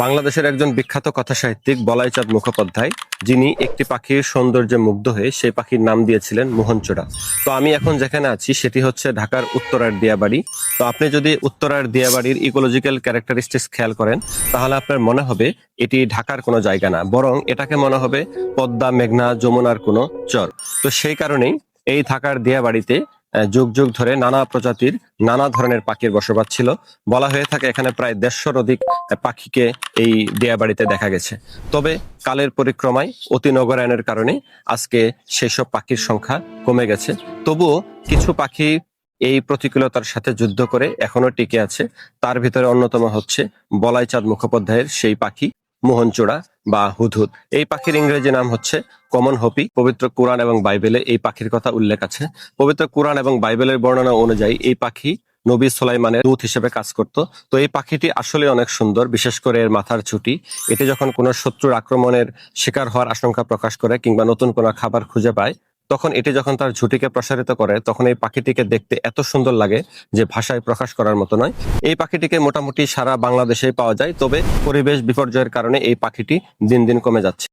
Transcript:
বাংলাদেশের একজন বিখ্যাত কথাসাহিত্যিক বলাইচাঁদ মুখোপাধ্যায়, যিনি একটি পাখির সৌন্দর্যে মুগ্ধ হয়ে সেই পাখির নাম দিয়েছিলেন মোহনচোরা। তো আমি এখন যেখানে আছি সেটি হচ্ছে ঢাকার উত্তরার দিয়াবাড়ি। তো আপনি যদি উত্তরার দিয়াবাড়ির ইকোলজিক্যাল ক্যারেক্টারিস্টিক্স খেয়াল করেন, তাহলে আপনার মনে হবে এটি ঢাকার কোনো জায়গা না, বরং এটাকে মনে হবে পদ্মা, মেঘনা, যমুনার কোনো চর। তো সেই কারণেই এই ঢাকার দিয়াবাড়িতে যুগ যুগ ধরে নানা প্রজাতির নানা ধরনের পাখির বসবাস ছিল। বলা হয়ে থাকে এখানে প্রায় 150-র অধিক পাখিকে এই দিয়াবাড়িতে দেখা গেছে। তবে কালের পরিক্রমায় অতি নগরায়নের কারণে আজকে সেসব পাখির সংখ্যা কমে গেছে। তবুও কিছু পাখি এই প্রতিকূলতার সাথে যুদ্ধ করে এখনো টিকে আছে। তার ভিতরে অন্যতম হচ্ছে বলাইচাঁদ মুখোপাধ্যায়ের সেই পাখি মোহনচোরা বা হুদহুদ। এই পাখির ইংরেজি নাম হচ্ছে কমন হপি। পবিত্র কোরআন এবং বাইবেলে এই পাখির কথা উল্লেখ আছে। পবিত্র কোরআন এবং বাইবেলের বর্ণনা অনুযায়ী এই পাখি নবী সুলাইমানের দূত হিসেবে কাজ করত। তো এই পাখিটি আসলে অনেক সুন্দর, বিশেষ করে এর মাথার ছুটি। এটি যখন কোনো শত্রুর আক্রমণের শিকার হওয়ার আশঙ্কা প্রকাশ করে কিংবা নতুন কোনো খাবার খুঁজে পায়, তখন এটি যখন তার ঝুঁটিকে প্রসারিত করে, তখন এই পাখিটিকে দেখতে এত সুন্দর লাগে যে ভাষায় প্রকাশ করার মতো নয়। এই পাখিটিকে মোটামুটি সারা বাংলাদেশেই পাওয়া যায়, তবে পরিবেশ বিপর্যয়ের কারণে এই পাখিটি দিন দিন কমে যাচ্ছে।